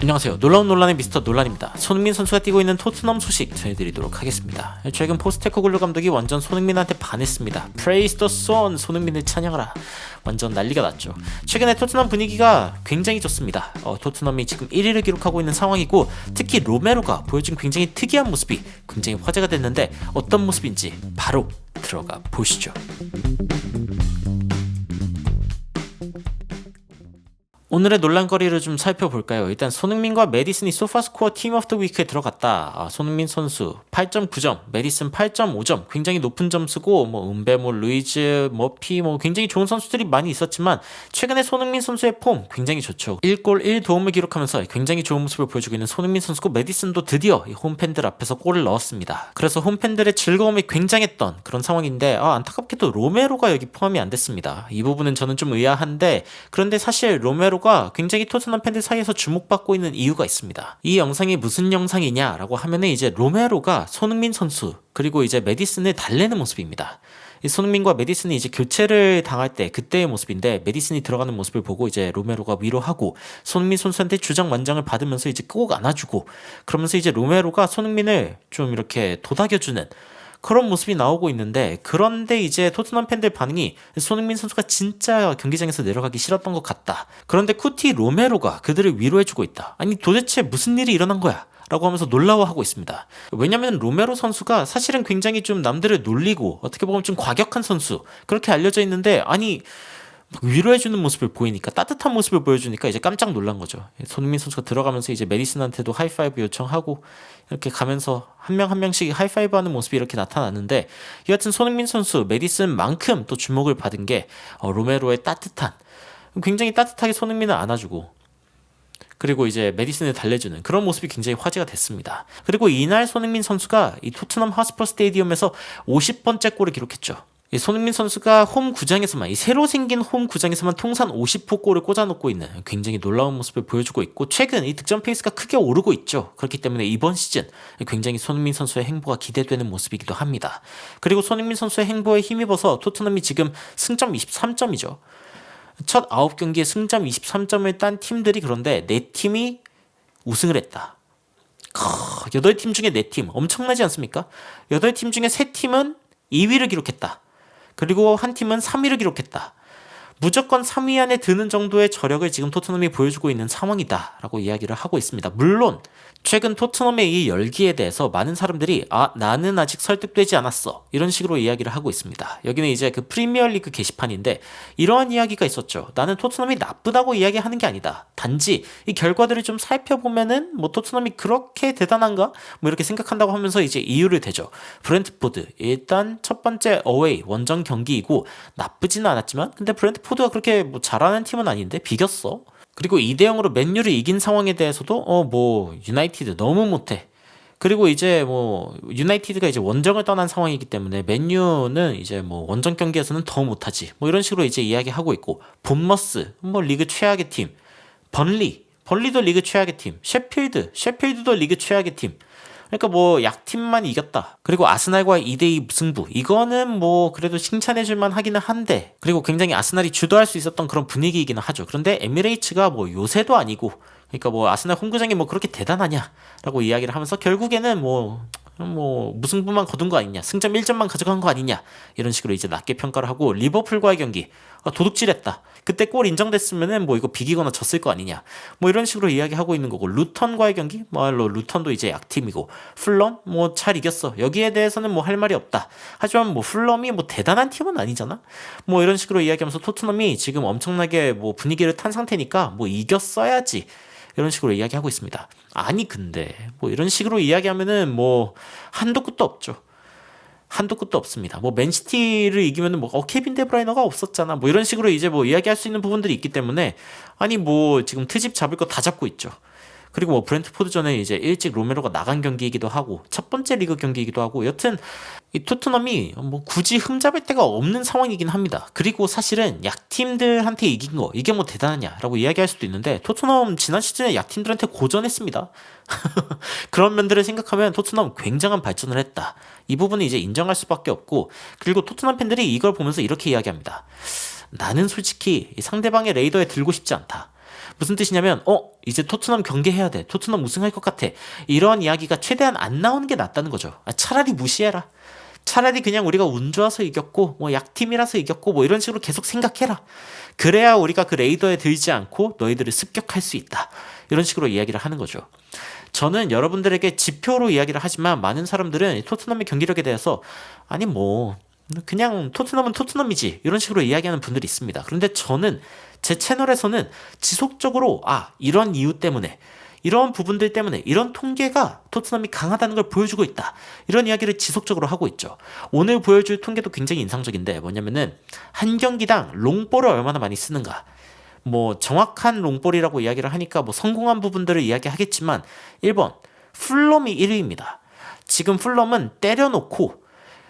안녕하세요. 놀라운 논란의 미스터 논란입니다. 손흥민 선수가 뛰고 있는 토트넘 소식 전해드리도록 하겠습니다. 최근 포스테코글루 감독이 완전 손흥민한테 반했습니다. Praise the Son, 손흥민을 찬양하라. 완전 난리가 났죠. 최근에 토트넘 분위기가 굉장히 좋습니다. 토트넘이 지금 1위를 기록하고 있는 상황이고, 특히 로메로가 보여준 굉장히 특이한 모습이 굉장히 화제가 됐는데, 어떤 모습인지 바로 들어가 보시죠. 오늘의 논란거리를 좀 살펴볼까요? 일단 손흥민과 메디슨이 소파스코어 팀 오브 더 위크에 들어갔다. 손흥민 선수 8.9점, 메디슨 8.5점, 굉장히 높은 점수고, 은베모, 루이즈, 머피, 굉장히 좋은 선수들이 많이 있었지만, 최근에 손흥민 선수의 폼 굉장히 좋죠. 1골 1도움을 기록하면서 굉장히 좋은 모습을 보여주고 있는 손흥민 선수고, 메디슨도 드디어 홈팬들 앞에서 골을 넣었습니다. 그래서 홈팬들의 즐거움이 굉장했던 그런 상황인데, 안타깝게도 로메로가 여기 포함이 안 됐습니다. 이 부분은 저는 좀 의아한데, 그런데 사실 로메로 가 굉장히 토트넘 팬들 사이에서 주목받고 있는 이유가 있습니다. 이 영상이 무슨 영상이냐라고 하면은 이제 로메로가 손흥민 선수 그리고 이제 메디슨을 달래는 모습입니다. 이 손흥민과 메디슨이 이제 교체를 당할 때 그때의 모습인데, 메디슨이 들어가는 모습을 보고 이제 로메로가 위로하고 손흥민 선수한테 주장만장을 받으면서 이제 꼭 안아주고, 그러면서 이제 로메로가 손흥민을 좀 이렇게 도닥여주는 그런 모습이 나오고 있는데, 그런데 이제 토트넘 팬들 반응이 손흥민 선수가 진짜 경기장에서 내려가기 싫었던 것 같다. 그런데 쿠티 로메로가 그들을 위로해주고 있다. 아니 도대체 무슨 일이 일어난 거야? 라고 하면서 놀라워하고 있습니다. 왜냐면 로메로 선수가 사실은 굉장히 좀 남들을 놀리고 어떻게 보면 좀 과격한 선수 그렇게 알려져 있는데, 아니 위로해주는 모습을 보이니까, 따뜻한 모습을 보여주니까 이제 깜짝 놀란 거죠. 손흥민 선수가 들어가면서 이제 메디슨한테도 하이파이브 요청하고 이렇게 가면서 한 명 한 명씩 하이파이브 하는 모습이 이렇게 나타나는데, 여하튼 손흥민 선수, 메디슨만큼 또 주목을 받은 게 로메로의 따뜻한, 굉장히 따뜻하게 손흥민을 안아주고, 그리고 이제 메디슨을 달래주는 그런 모습이 굉장히 화제가 됐습니다. 그리고 이날 손흥민 선수가 이 토트넘 하스퍼 스테디움에서 50번째 골을 기록했죠. 이 손흥민 선수가 홈 구장에서만, 이 새로 생긴 홈 구장에서만 통산 50호 골을 꽂아놓고 있는 굉장히 놀라운 모습을 보여주고 있고, 최근 이 득점 페이스가 크게 오르고 있죠. 그렇기 때문에 이번 시즌 굉장히 손흥민 선수의 행보가 기대되는 모습이기도 합니다. 그리고 손흥민 선수의 행보에 힘입어서 토트넘이 지금 승점 23점이죠. 첫 9경기에 승점 23점을 딴 팀들이, 그런데 4팀이 우승을 했다. 8팀 중에 4팀, 엄청나지 않습니까? 8팀 중에 3팀은 2위를 기록했다. 그리고 한 팀은 3위를 기록했다. 무조건 3위 안에 드는 정도의 저력을 지금 토트넘이 보여주고 있는 상황이다 라고 이야기를 하고 있습니다. 물론 최근 토트넘의 이 열기에 대해서 많은 사람들이 나는 아직 설득되지 않았어, 이런 식으로 이야기를 하고 있습니다. 여기는 이제 그 프리미어리그 게시판인데, 이러한 이야기가 있었죠. 나는 토트넘이 나쁘다고 이야기하는 게 아니다. 단지 이 결과들을 좀 살펴보면은 토트넘이 그렇게 대단한가? 이렇게 생각한다고 하면서 이제 이유를 대죠. 브렌트포드, 일단 첫 번째 어웨이 원정 경기이고 나쁘지는 않았지만, 근데 브렌트포드가 그렇게 잘하는 팀은 아닌데 비겼어. 그리고 2대0으로 맨유를 이긴 상황에 대해서도 유나이티드 너무 못해. 그리고 이제 유나이티드가 이제 원정을 떠난 상황이기 때문에 맨유는 이제 원정 경기에서는 더 못하지, 이런 식으로 이제 이야기하고 있고, 본머스 리그 최악의 팀, 번리도 리그 최악의 팀, 셰필드도 리그 최악의 팀. 그러니까 약팀만 이겼다. 그리고 아스날과의 2대2 무승부, 이거는 그래도 칭찬해줄만 하기는 한데, 그리고 굉장히 아스날이 주도할 수 있었던 그런 분위기이기는 하죠. 그런데 에미레이츠가 요새도 아니고, 그러니까 아스날 홈구장이 그렇게 대단하냐라고 이야기를 하면서, 결국에는 무승부만 거둔 거 아니냐, 승점 1점만 가져간 거 아니냐, 이런 식으로 이제 낮게 평가를 하고, 리버풀과의 경기 도둑질했다. 그때 골 인정됐으면은 이거 비기거나 졌을 거 아니냐, 이런 식으로 이야기하고 있는 거고, 루턴과의 경기 루턴도 이제 약팀이고, 풀럼 잘 이겼어. 여기에 대해서는 할 말이 없다. 하지만 풀럼이 대단한 팀은 아니잖아. 이런 식으로 이야기하면서 토트넘이 지금 엄청나게 분위기를 탄 상태니까 이겼어야지, 이런 식으로 이야기하고 있습니다. 아니 근데 이런 식으로 이야기하면은 한도 끝도 없죠. 한도 끝도 없습니다. 맨시티를 이기면은 케빈 데브라이너가 없었잖아, 이런 식으로 이제 이야기할 수 있는 부분들이 있기 때문에, 아니 지금 트집 잡을 거 다 잡고 있죠. 그리고 브렌트포드전에 이제 일찍 로메로가 나간 경기이기도 하고, 첫 번째 리그 경기이기도 하고, 여튼 이 토트넘이 굳이 흠잡을 데가 없는 상황이긴 합니다. 그리고 사실은 약팀들한테 이긴 거, 이게 대단하냐라고 이야기할 수도 있는데, 토트넘 지난 시즌에 약팀들한테 고전했습니다. 그런 면들을 생각하면 토트넘 굉장한 발전을 했다. 이 부분은 이제 인정할 수밖에 없고, 그리고 토트넘 팬들이 이걸 보면서 이렇게 이야기합니다. 나는 솔직히 상대방의 레이더에 들고 싶지 않다. 무슨 뜻이냐면 이제 토트넘 경기해야 돼. 토트넘 우승할 것 같아. 이런 이야기가 최대한 안 나오는 게 낫다는 거죠. 차라리 무시해라. 차라리 그냥 우리가 운 좋아서 이겼고 뭐 약팀이라서 이겼고 뭐 이런 식으로 계속 생각해라. 그래야 우리가 그 레이더에 들지 않고 너희들을 습격할 수 있다. 이런 식으로 이야기를 하는 거죠. 저는 여러분들에게 지표로 이야기를 하지만 많은 사람들은 토트넘의 경기력에 대해서 아니 뭐 그냥 토트넘은 토트넘이지 이런 식으로 이야기하는 분들이 있습니다. 그런데 저는 제 채널에서는 지속적으로 이런 이유 때문에 이런 부분들 때문에 이런 통계가 토트넘이 강하다는 걸 보여주고 있다. 이런 이야기를 지속적으로 하고 있죠. 오늘 보여줄 통계도 굉장히 인상적인데 뭐냐면은 한 경기당 롱볼을 얼마나 많이 쓰는가. 뭐 정확한 롱볼이라고 이야기를 하니까 뭐 성공한 부분들을 이야기하겠지만 1번 풀럼이 1위입니다. 지금 풀럼은 때려놓고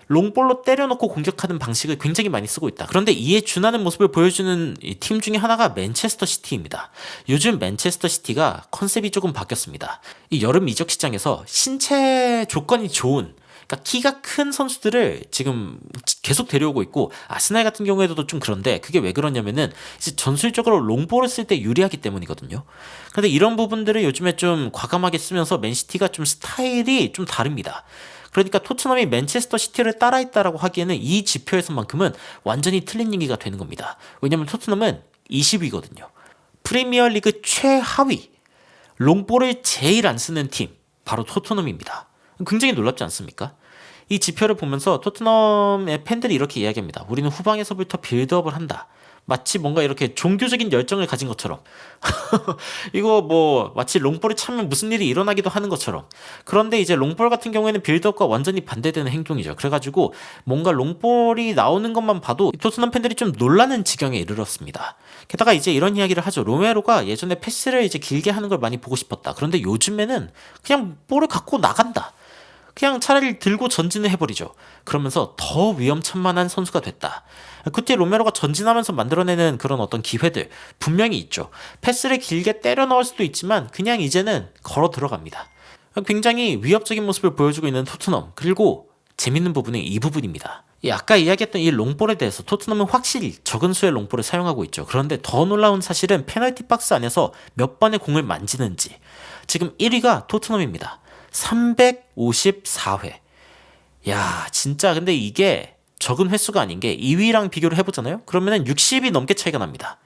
롱볼로 때려놓고 공격하는 방식을 굉장히 많이 쓰고 있다. 그런데 이에 준하는 모습을 보여주는 팀 중에 하나가 맨체스터 시티입니다. 요즘 맨체스터 시티가 컨셉이 조금 바뀌었습니다. 이 여름 이적 시장에서 신체 조건이 좋은 그러니까 키가 큰 선수들을 지금 계속 데려오고 있고 아스날 같은 경우에도 좀 그런데 그게 왜 그러냐면은 이제 전술적으로 롱볼을 쓸 때 유리하기 때문이거든요. 근데 이런 부분들을 요즘에 좀 과감하게 쓰면서 맨시티가 좀 스타일이 좀 다릅니다. 그러니까 토트넘이 맨체스터 시티를 따라했다라고 하기에는 이 지표에서만큼은 완전히 틀린 얘기가 되는 겁니다. 왜냐면 토트넘은 20위거든요. 프리미어리그 최하위 롱볼을 제일 안 쓰는 팀 바로 토트넘입니다. 굉장히 놀랍지 않습니까? 이 지표를 보면서 토트넘의 팬들이 이렇게 이야기합니다. 우리는 후방에서부터 빌드업을 한다. 마치 뭔가 이렇게 종교적인 열정을 가진 것처럼 이거 뭐 마치 롱볼을 차면 무슨 일이 일어나기도 하는 것처럼. 그런데 이제 롱볼 같은 경우에는 빌드업과 완전히 반대되는 행동이죠. 그래가지고 뭔가 롱볼이 나오는 것만 봐도 토트넘 팬들이 좀 놀라는 지경에 이르렀습니다. 게다가 이제 이런 이야기를 하죠. 로메로가 예전에 패스를 이제 길게 하는 걸 많이 보고 싶었다. 그런데 요즘에는 그냥 볼을 갖고 나간다. 그냥 차라리 들고 전진을 해버리죠. 그러면서 더 위험천만한 선수가 됐다. 그때 로메로가 전진하면서 만들어내는 그런 어떤 기회들 분명히 있죠. 패스를 길게 때려 넣을 수도 있지만 그냥 이제는 걸어 들어갑니다. 굉장히 위협적인 모습을 보여주고 있는 토트넘. 그리고 재밌는 부분은 이 부분입니다. 아까 이야기했던 이 롱볼에 대해서 토트넘은 확실히 적은 수의 롱볼을 사용하고 있죠. 그런데 더 놀라운 사실은 페널티 박스 안에서 몇 번의 공을 만지는지. 지금 1위가 토트넘입니다. 354회. 야, 진짜 근데 이게 적은 횟수가 아닌 게 2위랑 비교를 해보잖아요? 그러면은 60이 넘게 차이가 납니다.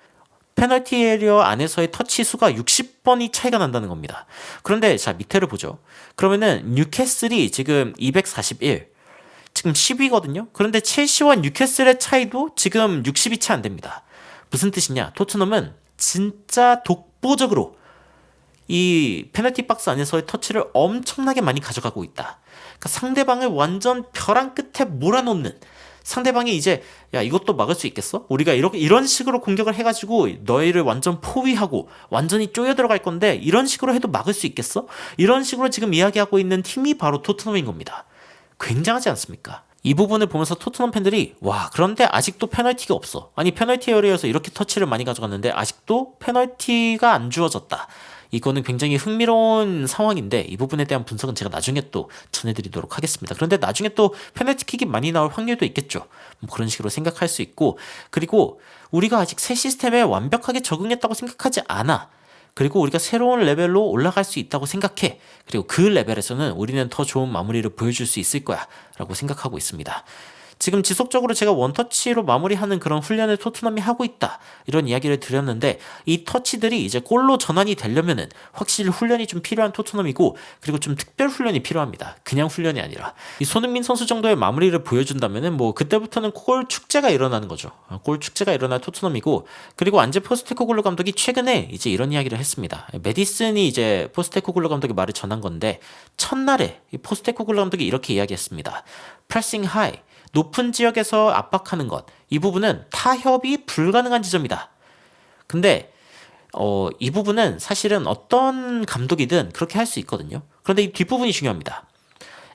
페널티 에리어 안에서의 터치 수가 60번이 차이가 난다는 겁니다. 그런데 자, 밑에를 보죠. 그러면은 뉴캐슬이 지금 241, 지금 10위거든요? 그런데 첼시와 뉴캐슬의 차이도 지금 60이 채 안 됩니다. 무슨 뜻이냐? 토트넘은 진짜 독보적으로 이 페널티 박스 안에서의 터치를 엄청나게 많이 가져가고 있다. 그러니까 상대방을 완전 벼랑 끝에 몰아놓는, 상대방이 이제 야 이것도 막을 수 있겠어? 우리가 이런 식으로 공격을 해가지고 너희를 완전 포위하고 완전히 쪼여 들어갈 건데 이런 식으로 해도 막을 수 있겠어? 이런 식으로 지금 이야기하고 있는 팀이 바로 토트넘인 겁니다. 굉장하지 않습니까? 이 부분을 보면서 토트넘 팬들이 와, 그런데 아직도 페널티가 없어. 아니 페널티 에리어에서 이렇게 터치를 많이 가져갔는데 아직도 페널티가 안 주어졌다. 이거는 굉장히 흥미로운 상황인데 이 부분에 대한 분석은 제가 나중에 또 전해드리도록 하겠습니다. 그런데 나중에 또 페널티킥이 많이 나올 확률도 있겠죠. 뭐 그런 식으로 생각할 수 있고, 그리고 우리가 아직 새 시스템에 완벽하게 적응했다고 생각하지 않아. 그리고 우리가 새로운 레벨로 올라갈 수 있다고 생각해. 그리고 그 레벨에서는 우리는 더 좋은 마무리를 보여줄 수 있을 거야 라고 생각하고 있습니다. 지금 지속적으로 제가 원터치로 마무리하는 그런 훈련을 토트넘이 하고 있다 이런 이야기를 드렸는데, 이 터치들이 이제 골로 전환이 되려면은 확실히 훈련이 좀 필요한 토트넘이고, 그리고 좀 특별 훈련이 필요합니다. 그냥 훈련이 아니라 이 손흥민 선수 정도의 마무리를 보여준다면은 뭐 그때부터는 골 축제가 일어나는 거죠. 골 축제가 일어날 토트넘이고, 그리고 안제 포스테코글루 감독이 최근에 이제 이런 이야기를 했습니다. 메디슨이 이제 포스테코글루 감독의 말을 전한 건데, 첫날에 이 포스테코글루 감독이 이렇게 이야기했습니다. 프레싱 하이, 높은 지역에서 압박하는 것, 이 부분은 타협이 불가능한 지점이다. 근데 이 부분은 사실은 어떤 감독이든 그렇게 할 수 있거든요. 그런데 이 뒷부분이 중요합니다.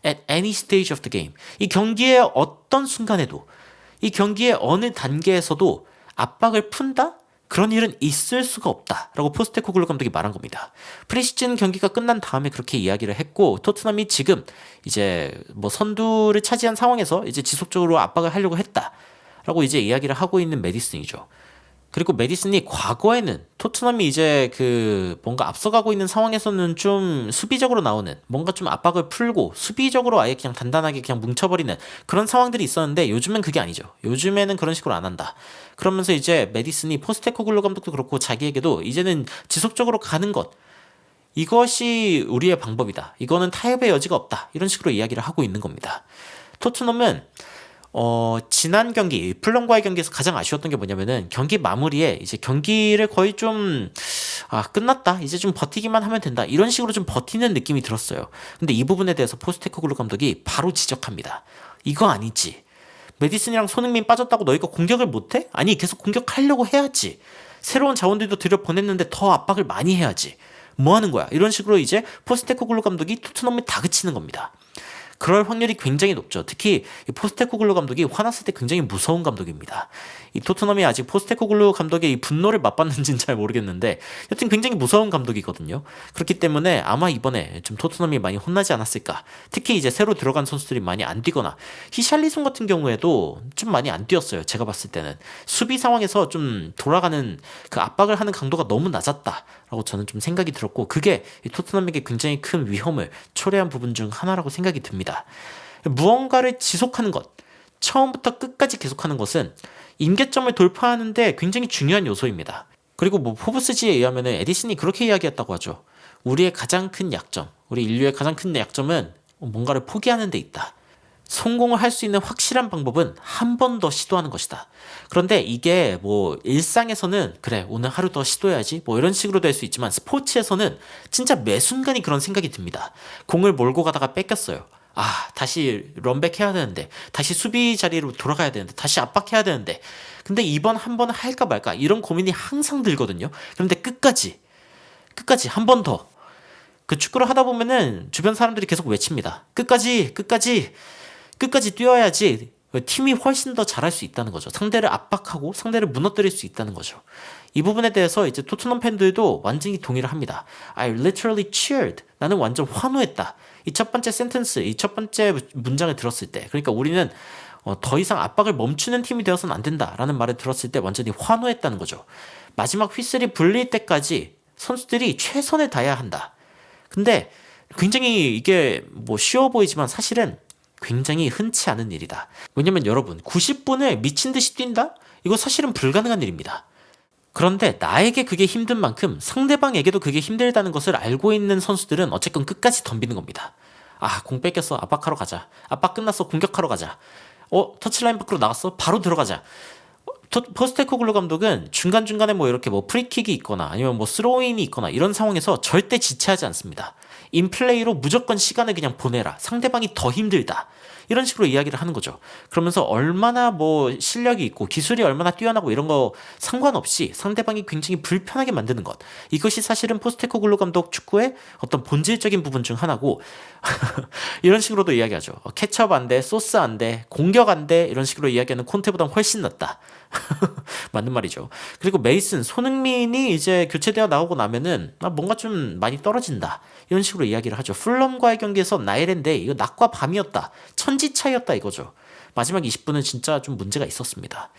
At any stage of the game, 이 경기의 어떤 순간에도, 이 경기의 어느 단계에서도 압박을 푼다? 그런 일은 있을 수가 없다라고 포스테코글루 감독이 말한 겁니다. 프리시즌 경기가 끝난 다음에 그렇게 이야기를 했고, 토트넘이 지금 이제 뭐 선두를 차지한 상황에서 이제 지속적으로 압박을 하려고 했다라고 이제 이야기를 하고 있는 메디슨이죠. 그리고 메디슨이 과거에는 토트넘이 이제 그 뭔가 앞서가고 있는 상황에서는 좀 수비적으로 나오는 뭔가 좀 압박을 풀고 수비적으로 아예 그냥 단단하게 그냥 뭉쳐버리는 그런 상황들이 있었는데 요즘엔 그게 아니죠. 요즘에는 그런 식으로 안 한다. 그러면서 이제 메디슨이 포스테코글루 감독도 그렇고 자기에게도 이제는 지속적으로 가는 것 이것이 우리의 방법이다. 이거는 타협의 여지가 없다. 이런 식으로 이야기를 하고 있는 겁니다. 토트넘은 지난 경기, 풀럼과의 경기에서 가장 아쉬웠던 게 뭐냐면은 경기 마무리에 이제 경기를 거의 좀, 끝났다. 이제 좀 버티기만 하면 된다. 이런 식으로 좀 버티는 느낌이 들었어요. 근데 이 부분에 대해서 포스테코글루 감독이 바로 지적합니다. 이거 아니지. 메디슨이랑 손흥민 빠졌다고 너희가 공격을 못해? 아니, 계속 공격하려고 해야지. 새로운 자원들도 들여보냈는데 더 압박을 많이 해야지. 뭐 하는 거야? 이런 식으로 이제 포스테코글루 감독이 토트넘을 다그치는 겁니다. 그럴 확률이 굉장히 높죠. 특히 이 포스테코글루 감독이 화났을 때 굉장히 무서운 감독입니다. 이 토트넘이 아직 포스테코글루 감독의 이 분노를 맛봤는지는 잘 모르겠는데 여튼 굉장히 무서운 감독이거든요. 그렇기 때문에 아마 이번에 좀 토트넘이 많이 혼나지 않았을까. 특히 이제 새로 들어간 선수들이 많이 안 뛰거나 히샬리송 같은 경우에도 좀 많이 안 뛰었어요. 제가 봤을 때는 수비 상황에서 좀 돌아가는 그 압박을 하는 강도가 너무 낮았다라고 저는 좀 생각이 들었고 그게 이 토트넘에게 굉장히 큰 위험을 초래한 부분 중 하나라고 생각이 듭니다. 무언가를 지속하는 것, 처음부터 끝까지 계속하는 것은 임계점을 돌파하는데 굉장히 중요한 요소입니다. 그리고 뭐 포브스지에 의하면 에디슨이 그렇게 이야기했다고 하죠. 우리의 가장 큰 약점, 우리 인류의 가장 큰 약점은 뭔가를 포기하는 데 있다. 성공을 할 수 있는 확실한 방법은 한 번 더 시도하는 것이다. 그런데 이게 뭐 일상에서는 그래 오늘 하루 더 시도해야지 뭐 이런 식으로 될 수 있지만 스포츠에서는 진짜 매 순간이 그런 생각이 듭니다. 공을 몰고 가다가 뺏겼어요. 다시 런백 해야 되는데, 다시 수비 자리로 돌아가야 되는데, 다시 압박해야 되는데, 근데 이번 한 번 할까 말까, 이런 고민이 항상 들거든요. 그런데 끝까지 한 번 더. 그 축구를 하다 보면은 주변 사람들이 계속 외칩니다. 끝까지 뛰어야지 팀이 훨씬 더 잘할 수 있다는 거죠. 상대를 압박하고 상대를 무너뜨릴 수 있다는 거죠. 이 부분에 대해서 이제 토트넘 팬들도 완전히 동의를 합니다. I literally cheered. 나는 완전 환호했다. 이 첫 번째 센텐스, 이 첫 번째 문장을 들었을 때, 그러니까 우리는 더 이상 압박을 멈추는 팀이 되어서는 안 된다라는 말을 들었을 때 완전히 환호했다는 거죠. 마지막 휘슬이 불릴 때까지 선수들이 최선을 다해야 한다. 근데 굉장히 이게 뭐 쉬워 보이지만 사실은 굉장히 흔치 않은 일이다. 왜냐면 여러분 90분을 미친 듯이 뛴다? 이거 사실은 불가능한 일입니다. 그런데 나에게 그게 힘든 만큼 상대방에게도 그게 힘들다는 것을 알고 있는 선수들은 어쨌건 끝까지 덤비는 겁니다. 공 뺏겼어. 압박하러 가자. 압박 끝났어. 공격하러 가자. 터치라인 밖으로 나갔어. 바로 들어가자. 포스테코글루 감독은 중간중간에 뭐 이렇게 뭐 프리킥이 있거나 아니면 뭐 스로인이 있거나 이런 상황에서 절대 지체하지 않습니다. 인플레이로 무조건 시간을 그냥 보내라. 상대방이 더 힘들다. 이런 식으로 이야기를 하는 거죠. 그러면서 얼마나 뭐 실력이 있고 기술이 얼마나 뛰어나고 이런 거 상관없이 상대방이 굉장히 불편하게 만드는 것. 이것이 사실은 포스테코글루 감독 축구의 어떤 본질적인 부분 중 하나고 이런 식으로도 이야기하죠. 케첩 안 돼, 소스 안 돼, 공격 안 돼 이런 식으로 이야기하는 콘테보다 훨씬 낫다. 맞는 말이죠. 그리고 메이슨, 손흥민이 이제 교체되어 나오고 나면은 뭔가 좀 많이 떨어진다. 이런 식으로 이야기를 하죠. 풀럼과의 경기에서 나일랜데 이거 낮과 밤이었다. 천지 차이였다 이거죠. 마지막 20분은 진짜 좀 문제가 있었습니다.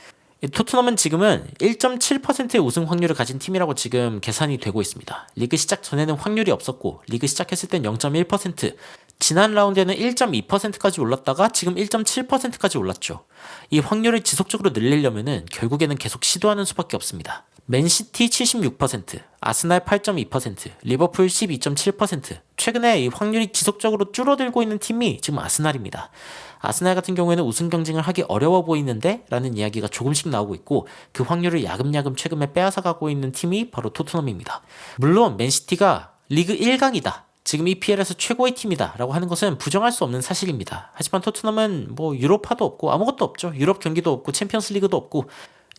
토트넘은 지금은 1.7%의 우승 확률을 가진 팀이라고 지금 계산이 되고 있습니다. 리그 시작 전에는 확률이 없었고 리그 시작했을 땐 0.1%, 지난 라운드에는 1.2%까지 올랐다가 지금 1.7%까지 올랐죠. 이 확률을 지속적으로 늘리려면은 결국에는 계속 시도하는 수밖에 없습니다. 맨시티 76%, 아스날 8.2%, 리버풀 12.7%. 최근에 이 확률이 지속적으로 줄어들고 있는 팀이 지금 아스날입니다. 아스날 같은 경우에는 우승 경쟁을 하기 어려워 보이는데 라는 이야기가 조금씩 나오고 있고 그 확률을 야금야금 최근에 빼앗아가고 있는 팀이 바로 토트넘입니다. 물론 맨시티가 리그 1강이다. 지금 EPL에서 최고의 팀이다 라고 하는 것은 부정할 수 없는 사실입니다. 하지만 토트넘은 뭐 유로파도 없고 아무것도 없죠. 유럽 경기도 없고 챔피언스 리그도 없고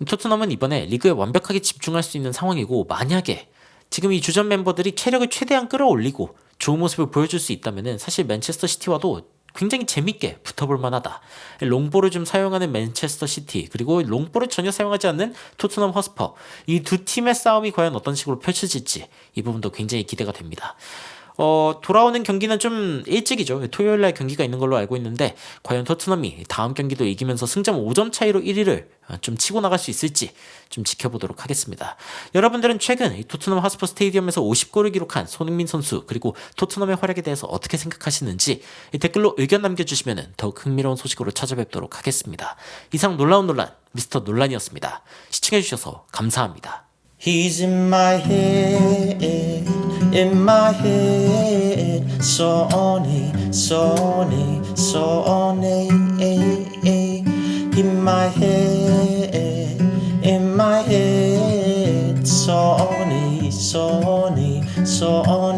토트넘은 이번에 리그에 완벽하게 집중할 수 있는 상황이고 만약에 지금 이 주전 멤버들이 체력을 최대한 끌어올리고 좋은 모습을 보여줄 수 있다면 사실 맨체스터 시티와도 굉장히 재밌게 붙어볼 만하다. 롱볼을 좀 사용하는 맨체스터 시티 그리고 롱볼을 전혀 사용하지 않는 토트넘 허스퍼 이 두 팀의 싸움이 과연 어떤 식으로 펼쳐질지 이 부분도 굉장히 기대가 됩니다. 돌아오는 경기는 좀 일찍이죠. 토요일날 경기가 있는 걸로 알고 있는데 과연 토트넘이 다음 경기도 이기면서 승점 5점 차이로 1위를 좀 치고 나갈 수 있을지 좀 지켜보도록 하겠습니다. 여러분들은 최근 이 토트넘 하스퍼 스테디움에서 50골을 기록한 손흥민 선수 그리고 토트넘의 활약에 대해서 어떻게 생각하시는지 댓글로 의견 남겨주시면 더욱 흥미로운 소식으로 찾아뵙도록 하겠습니다. 이상 놀라운 논란 미스터 논란이었습니다. 시청해주셔서 감사합니다. He's in my head, in my head. Sonny, Sonny, Sonny. In my head, in my head. Sonny, Sonny, Sonny.